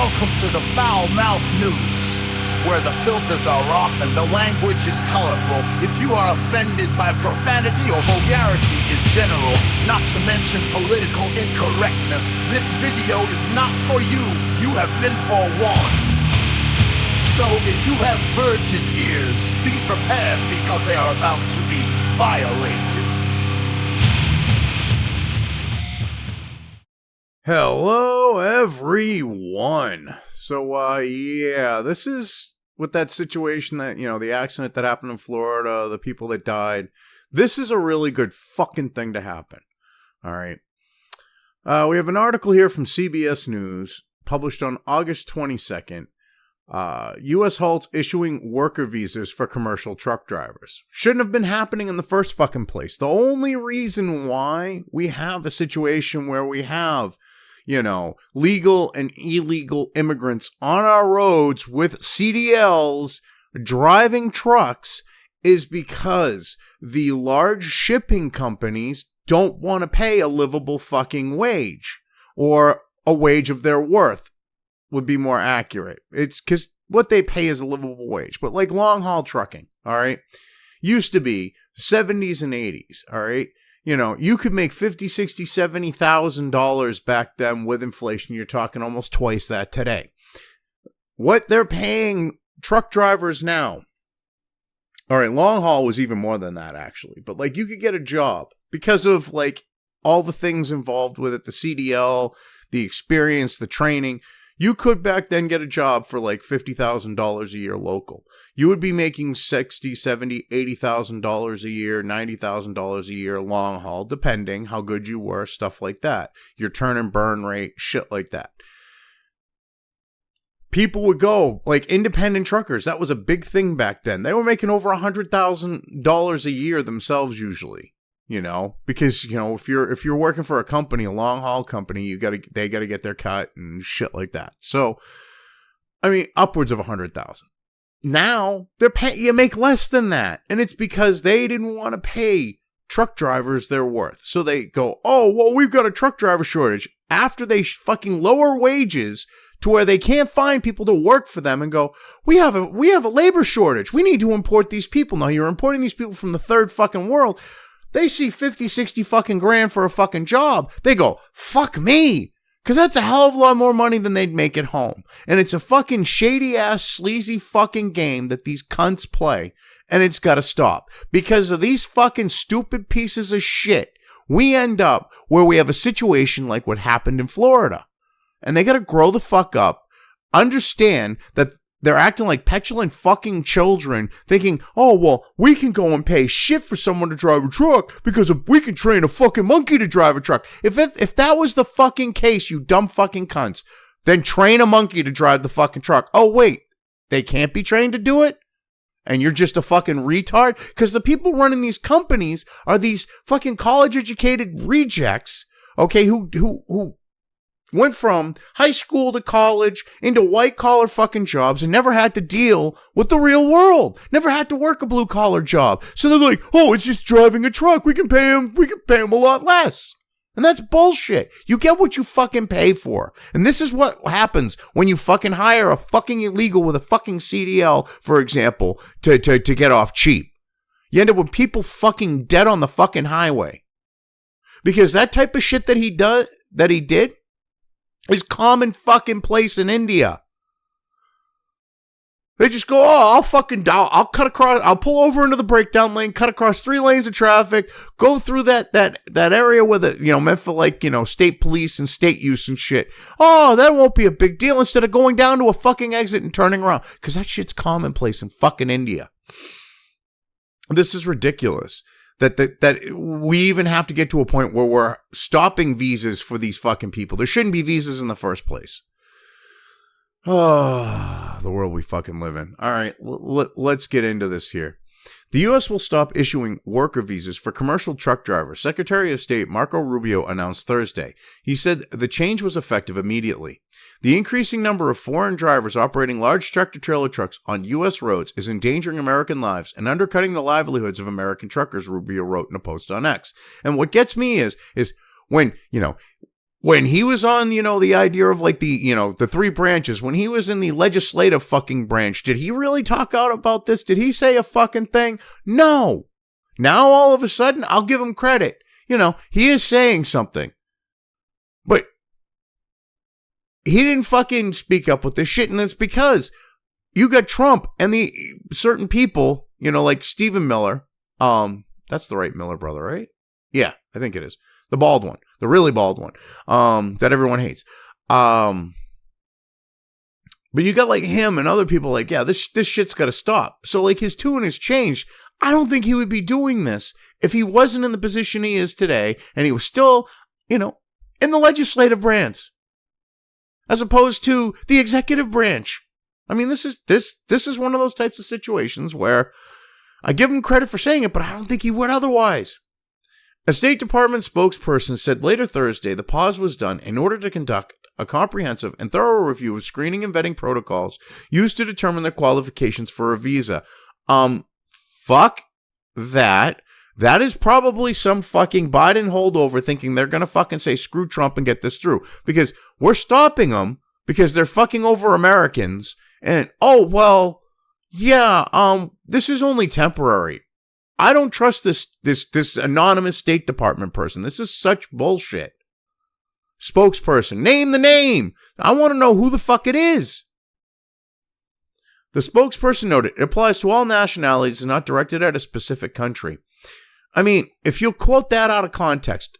Welcome to the Foul Mouth News, where the filters are off and the language is colorful. If you are offended by profanity or vulgarity in general, not to mention political incorrectness, this video is not for you. You have been forewarned. So if you have virgin ears, be prepared because they are about to be violated. Hello, everyone. So, yeah, this is with that situation that, the accident that happened in Florida, the people that died. This is a really good fucking thing to happen. All right. We have an article here from CBS News, published on August 22nd. U.S. Halts issuing worker visas for commercial truck drivers. Shouldn't have been happening in the first fucking place. The only reason why we have a situation where we have legal and illegal immigrants on our roads with CDLs driving trucks is because the large shipping companies don't want to pay a livable fucking wage, or a wage of their worth would be more accurate. It's because what they pay is a livable wage. But like long haul trucking, all right, used to be 70s and 80s, all right? You could make $50,000, $60,000, $70,000 back then with inflation. You're talking almost twice that today. What they're paying truck drivers now, all right, long haul was even more than that, actually. But, you could get a job because of, all the things involved with it, the CDL, the experience, the training. You could back then get a job for, $50,000 a year local. You would be making $60,000, $70,000, $80,000 a year, $90,000 a year long haul, depending how good you were, stuff like that. Your turn and burn rate, shit like that. People would go, independent truckers. That was a big thing back then. They were making over $100,000 a year themselves usually. Because if you're working for a company, a long haul company, they gotta get their cut and shit like that. So, upwards of 100,000. Now you make less than that, and it's because they didn't want to pay truck drivers their worth. So they go, oh well, we've got a truck driver shortage. After they fucking lower wages to where they can't find people to work for them, and go, we have a labor shortage. We need to import these people. Now you're importing these people from the third fucking world. They see 50, 60 fucking grand for a fucking job. They go, fuck me. Because that's a hell of a lot more money than they'd make at home. And it's a fucking shady ass, sleazy fucking game that these cunts play. And it's got to stop. Because of these fucking stupid pieces of shit, we end up where we have a situation like what happened in Florida. And they got to grow the fuck up. Understand that they're acting like petulant fucking children, thinking, oh, well, we can go and pay shit for someone to drive a truck because we can train a fucking monkey to drive a truck. If that was the fucking case, you dumb fucking cunts, then train a monkey to drive the fucking truck. Oh, wait, they can't be trained to do it? And you're just a fucking retard? Because the people running these companies are these fucking college-educated rejects, okay, who went from high school to college into white-collar fucking jobs and never had to deal with the real world. Never had to work a blue-collar job. So they're like, oh, it's just driving a truck. We can pay him a lot less. And that's bullshit. You get what you fucking pay for. And this is what happens when you fucking hire a fucking illegal with a fucking CDL, for example, to get off cheap. You end up with people fucking dead on the fucking highway. Because that type of shit that he did, is common fucking place in India. They just go, oh, I'll cut across, I'll pull over into the breakdown lane, cut across 3 lanes of traffic, go through that area with it, meant for state police and state use and shit. Oh, that won't be a big deal, instead of going down to a fucking exit and turning around. Because that shit's commonplace in fucking India. This is ridiculous. That we even have to get to a point where we're stopping visas for these fucking people. There shouldn't be visas in the first place. Oh, the world we fucking live in. All right, let's get into this here. The U.S. will stop issuing worker visas for commercial truck drivers. Secretary of State Marco Rubio announced Thursday. He said the change was effective immediately. The increasing number of foreign drivers operating large tractor-trailer trucks on U.S. roads is endangering American lives and undercutting the livelihoods of American truckers, Rubio wrote in a post on X. And what gets me is when, when he was on, the idea of like the three branches, when he was in the legislative fucking branch, did he really talk out about this? Did he say a fucking thing? No. Now all of a sudden, I'll give him credit. He is saying something. But he didn't fucking speak up with this shit, and it's because you got Trump and the certain people, like Stephen Miller. That's the right Miller brother, right? Yeah, I think it is. The bald one. The really bald one. That everyone hates. But you got like him and other people like, yeah, this shit's got to stop. So like his tune has changed. I don't think he would be doing this if he wasn't in the position he is today and he was still, in the legislative branch as opposed to the executive branch. I mean, this is one of those types of situations where I give him credit for saying it, but I don't think he would otherwise. A State Department spokesperson said later Thursday the pause was done in order to conduct a comprehensive and thorough review of screening and vetting protocols used to determine the qualifications for a visa. Fuck that. That is probably some fucking Biden holdover thinking they're going to fucking say screw Trump and get this through. Because we're stopping them because they're fucking over Americans. And, this is only temporary. I don't trust this anonymous State Department person. This is such bullshit. Spokesperson. Name the name. I want to know who the fuck it is. The spokesperson noted it applies to all nationalities and not directed at a specific country. I mean, if you quote that out of context,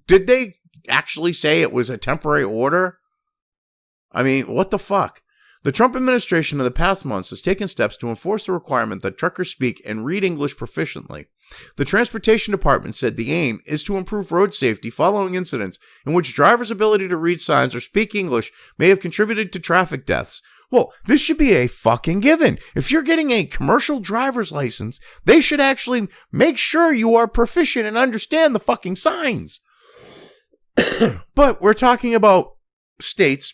did they actually say it was a temporary order? I mean, what the fuck? The Trump administration in the past months has taken steps to enforce the requirement that truckers speak and read English proficiently. The Transportation Department said the aim is to improve road safety following incidents in which drivers' ability to read signs or speak English may have contributed to traffic deaths. Well, this should be a fucking given. If you're getting a commercial driver's license, they should actually make sure you are proficient and understand the fucking signs. But we're talking about states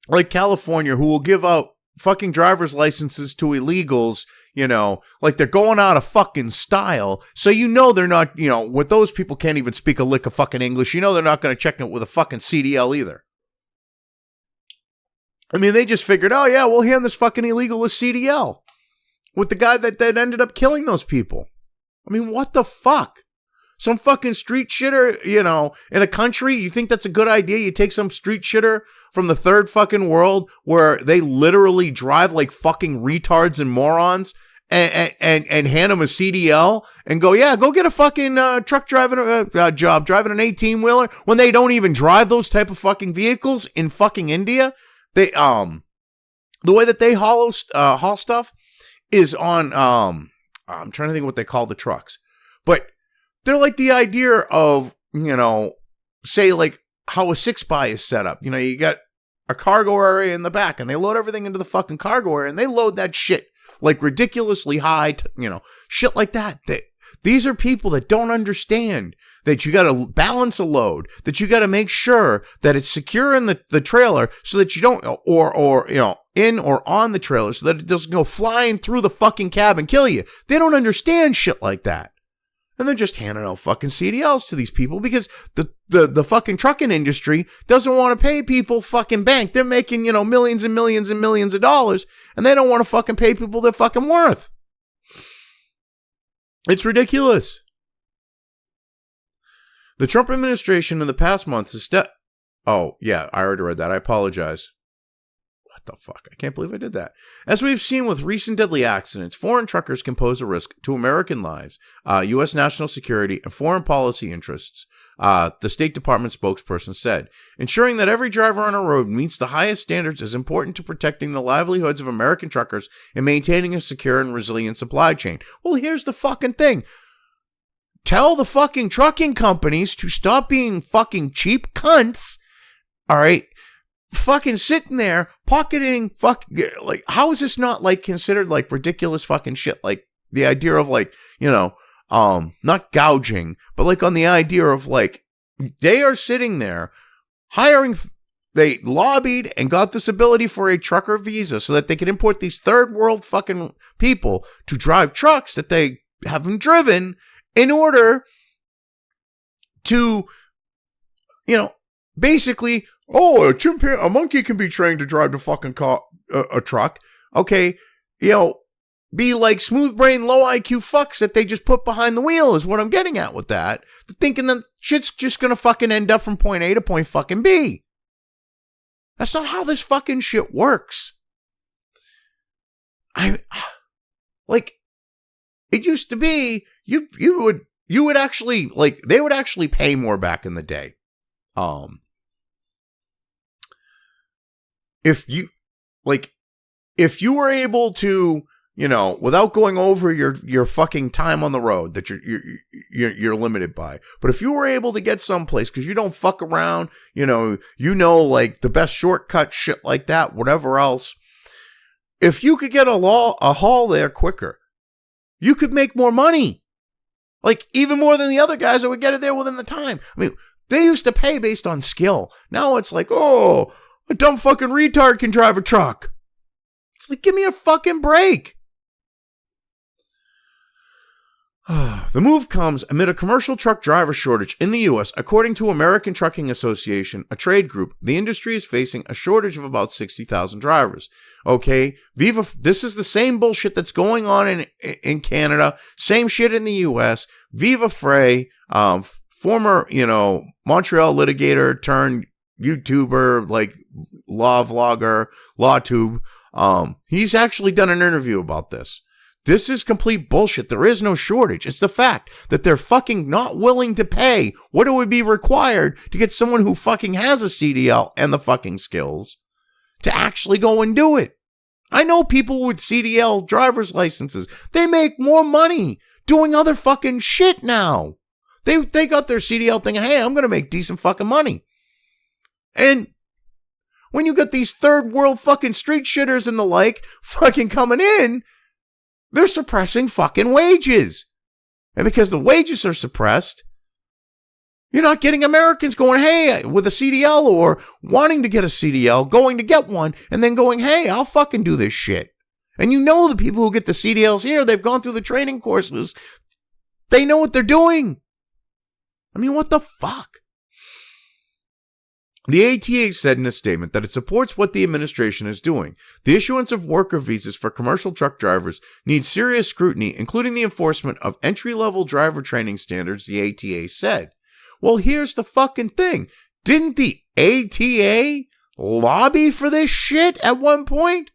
like California who will give out fucking driver's licenses to illegals, like they're going out of fucking style. So they're not, with those people can't even speak a lick of fucking English. They're not going to check it with a fucking CDL either. I mean, they just figured, oh yeah, we'll hand this fucking illegal a CDL with the guy that ended up killing those people. I mean, what the fuck? Some fucking street shitter, in a country, you think that's a good idea? You take some street shitter from the third fucking world where they literally drive like fucking retards and morons and hand them a CDL and go, yeah, go get a fucking truck driving job, driving an 18-wheeler when they don't even drive those type of fucking vehicles in fucking India. They the way that they haul stuff is on I'm trying to think what they call the trucks, but they're like the idea of say like how a 6x is set up. You got a cargo area in the back, and they load everything into the fucking cargo area, and they load that shit like ridiculously high, shit like that. These are people that don't understand that you got to balance a load, that you got to make sure that it's secure in the trailer so that you don't, or in or on the trailer so that it doesn't go flying through the fucking cab and kill you. They don't understand shit like that. And they're just handing out fucking CDLs to these people because the fucking trucking industry doesn't want to pay people fucking bank. They're making, millions and millions and millions of dollars, and they don't want to fucking pay people their fucking worth. It's ridiculous. The Trump administration in the past month has Oh, yeah, I already read that. I apologize. What the fuck? I can't believe I did that. As we've seen with recent deadly accidents, foreign truckers can pose a risk to American lives, U.S. national security, and foreign policy interests, the State Department spokesperson said. Ensuring that every driver on a road meets the highest standards is important to protecting the livelihoods of American truckers and maintaining a secure and resilient supply chain. Well, here's the fucking thing. Tell the fucking trucking companies to stop being fucking cheap cunts, all right? Fucking sitting there pocketing like, how is this not like considered like ridiculous fucking shit? Like the idea of like, not gouging, but like on the idea of like, they are sitting there hiring, they lobbied and got this ability for a trucker visa so that they could import these third world fucking people to drive trucks that they haven't driven in order to, basically, a monkey can be trained to drive the fucking car, a truck. Okay, be like smooth brain, low IQ fucks that they just put behind the wheel is what I'm getting at with that. They're thinking that shit's just gonna fucking end up from point A to point fucking B. That's not how this fucking shit works. Like, it used to be, you would actually, like, they would actually pay more back in the day. If you were able to, without going over your fucking time on the road that you're limited by, but if you were able to get someplace because you don't fuck around, like the best shortcut shit like that, whatever else, if you could get a haul there quicker, you could make more money, like even more than the other guys that would get it there within the time. I mean, they used to pay based on skill. Now it's like, a dumb fucking retard can drive a truck. It's like, give me a fucking break. The move comes amid a commercial truck driver shortage in the U.S. According to American Trucking Association, a trade group, the industry is facing a shortage of about 60,000 drivers. Okay, this is the same bullshit that's going on in Canada, same shit in the U.S. Viva Frey, former, Montreal litigator turned YouTuber, like law vlogger, LawTube. He's actually done an interview about this. This is complete bullshit. There is no shortage. It's the fact that they're fucking not willing to pay what it would be required to get someone who fucking has a CDL and the fucking skills to actually go and do it. I know people with CDL driver's licenses. They make more money doing other fucking shit now. They got their CDL thinking, hey, I'm going to make decent fucking money. And when you got these third world fucking street shitters and the like fucking coming in, they're suppressing fucking wages. And because the wages are suppressed, you're not getting Americans going, hey, with a CDL or wanting to get a CDL, going to get one, and then going, hey, I'll fucking do this shit. And the people who get the CDLs here, they've gone through the training courses. They know what they're doing. I mean, what the fuck? The ATA said in a statement that it supports what the administration is doing. The issuance of worker visas for commercial truck drivers needs serious scrutiny, including the enforcement of entry-level driver training standards, the ATA said. Well, here's the fucking thing. Didn't the ATA lobby for this shit at one point?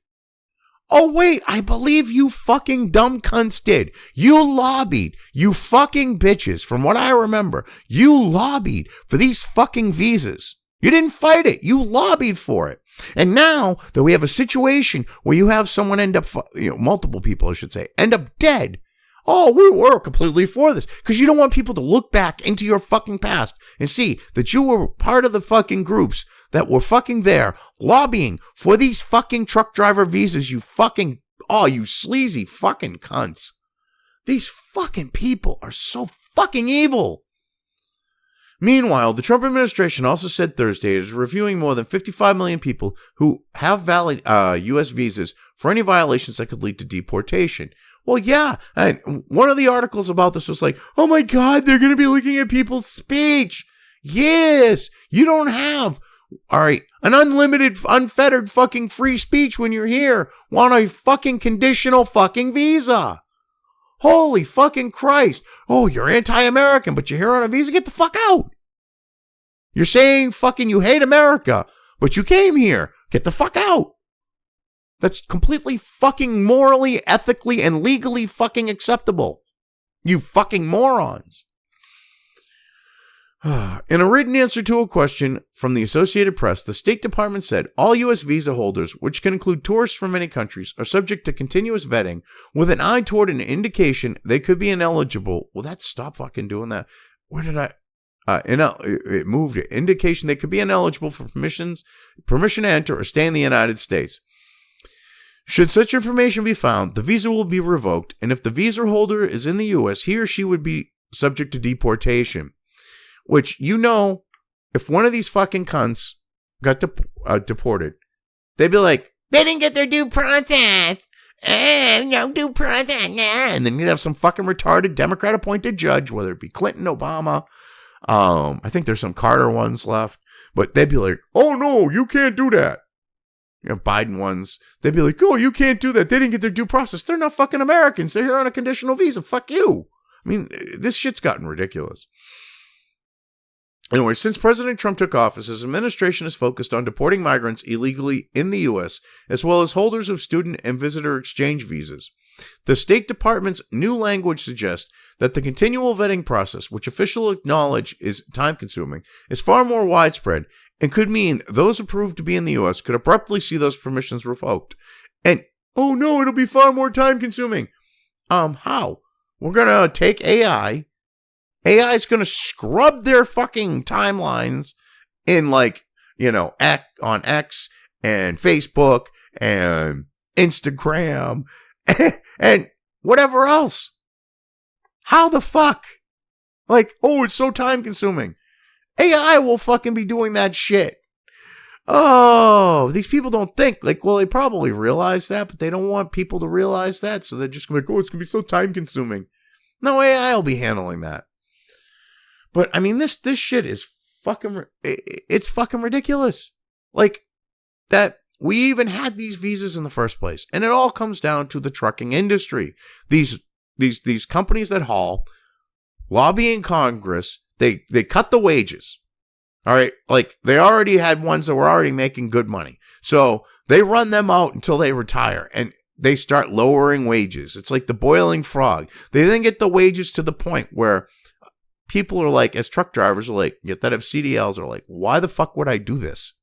Oh, wait, I believe you fucking dumb cunts did. You lobbied, you fucking bitches, from what I remember. You lobbied for these fucking visas. You didn't fight it. You lobbied for it. And now that we have a situation where you have someone end up, multiple people, I should say, end up dead. Oh, we were completely for this. Because you don't want people to look back into your fucking past and see that you were part of the fucking groups that were fucking there lobbying for these fucking truck driver visas, you sleazy fucking cunts. These fucking people are so fucking evil. Meanwhile, the Trump administration also said Thursday it is reviewing more than 55 million people who have valid U.S. visas for any violations that could lead to deportation. Well, yeah, and one of the articles about this was like, oh my God, they're going to be looking at people's speech. Yes, you don't have, all right, an unlimited, unfettered fucking free speech when you're here. Want a fucking conditional fucking visa. Holy fucking Christ. Oh, you're anti-American, but you're here on a visa? Get the fuck out. You're saying fucking you hate America, but you came here. Get the fuck out. That's completely fucking morally, ethically, and legally fucking acceptable. You fucking morons. In a written answer to a question from the Associated Press, the State Department said all U.S. visa holders, which can include tourists from many countries, are subject to continuous vetting with an eye toward an indication they could be ineligible. Well, stop fucking doing that. Where did it moved it. Indication they could be ineligible for permission to enter or stay in the United States. Should such information be found, the visa will be revoked, and if the visa holder is in the U.S., he or she would be subject to deportation. Which, if one of these fucking cunts got deported, they'd be like, they didn't get their due process. No due process. And then you'd have some fucking retarded Democrat-appointed judge, whether it be Clinton, Obama. I think there's some Carter ones left. But they'd be like, oh no, you can't do that. You know, Biden ones, they'd be like, oh, you can't do that. They didn't get their due process. They're not fucking Americans. They're here on a conditional visa. Fuck you. I mean, this shit's gotten ridiculous. Anyway, since President Trump took office, his administration is focused on deporting migrants illegally in the U.S., as well as holders of student and visitor exchange visas. The State Department's new language suggests that the continual vetting process, which officials acknowledge is time-consuming, is far more widespread and could mean those approved to be in the U.S. could abruptly see those permissions revoked. And, oh no, it'll be far more time-consuming. How? We're going to take AI. AI is going to scrub their fucking timelines in, like, you know, on X and Facebook and Instagram and whatever else. How the fuck? Like, oh, it's so time consuming. AI will fucking be doing that shit. Oh, these people don't think. Like, well, they probably realize that, but they don't want people to realize that. So they're just going to be like, oh, it's going to be so time consuming. No, AI will be handling that. But, I mean, this shit is fucking, it's fucking ridiculous. Like, that we even had these visas in the first place. And it all comes down to the trucking industry. These companies that haul, lobbying Congress, they cut the wages. All right. Like, they already had ones that were already making good money. So they run them out until they retire and they start lowering wages. It's like the boiling frog. They then get the wages to the point where people are like, as truck drivers are like, that have CDLs are like, why the fuck would I do this?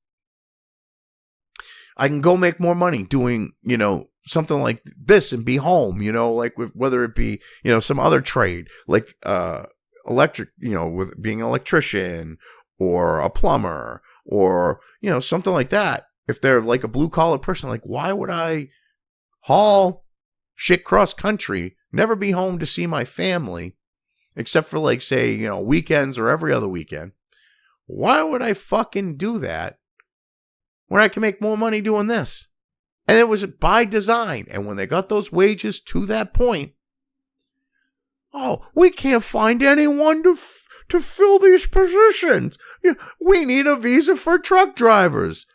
I can go make more money doing, you know, something like this and be home, you know, like with, whether it be, you know, some other trade, like electric, you know, with being an electrician or a plumber or, you know, something like that. If they're like a blue collar person, like, why would I haul shit cross country, never be home to see my family, except for, like, say, you know, weekends or every other weekend? Why would I fucking do that when I can make more money doing this? And it was by design. And when they got those wages to that point, oh, we can't find anyone to fill these positions. We need a visa for truck drivers.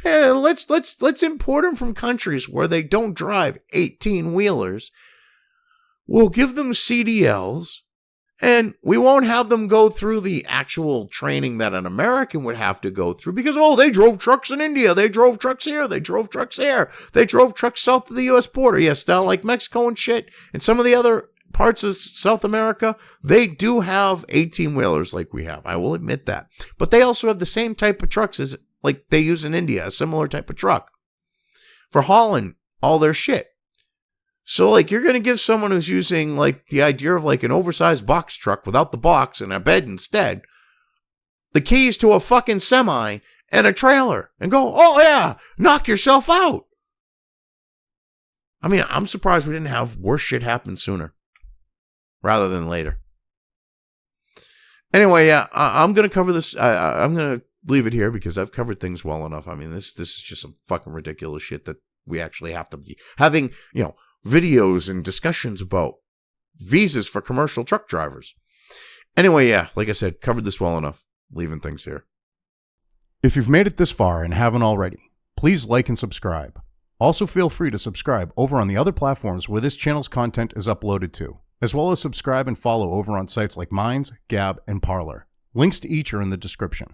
Hey, let's import them from countries where they don't drive 18-wheelers. We'll give them CDLs. And we won't have them go through the actual training that an American would have to go through because, oh, they drove trucks in India. They drove trucks here. They drove trucks there. They drove trucks south of the U.S. border. Yes, down like Mexico and shit. And some of the other parts of South America, they do have 18-wheelers like we have. I will admit that. But they also have the same type of trucks as like they use in India, a similar type of truck for hauling all their shit. So, like, you're going to give someone who's using, like, the idea of, like, an oversized box truck without the box and a bed instead, the keys to a fucking semi and a trailer and go, oh, yeah, knock yourself out. I mean, I'm surprised we didn't have worse shit happen sooner rather than later. Anyway, yeah, I'm going to cover this. I'm going to leave it here because I've covered things well enough. I mean, this is just some fucking ridiculous shit that we actually have to be having, you know, videos and discussions about visas for commercial truck drivers. Anyway, yeah, like I said, covered this well enough. Leaving things here. If you've made it this far and haven't already, please like and subscribe. Also, feel free to subscribe over on the other platforms where this channel's content is uploaded to, as well as subscribe and follow over on sites like Minds, Gab, and Parler. Links to each are in the description.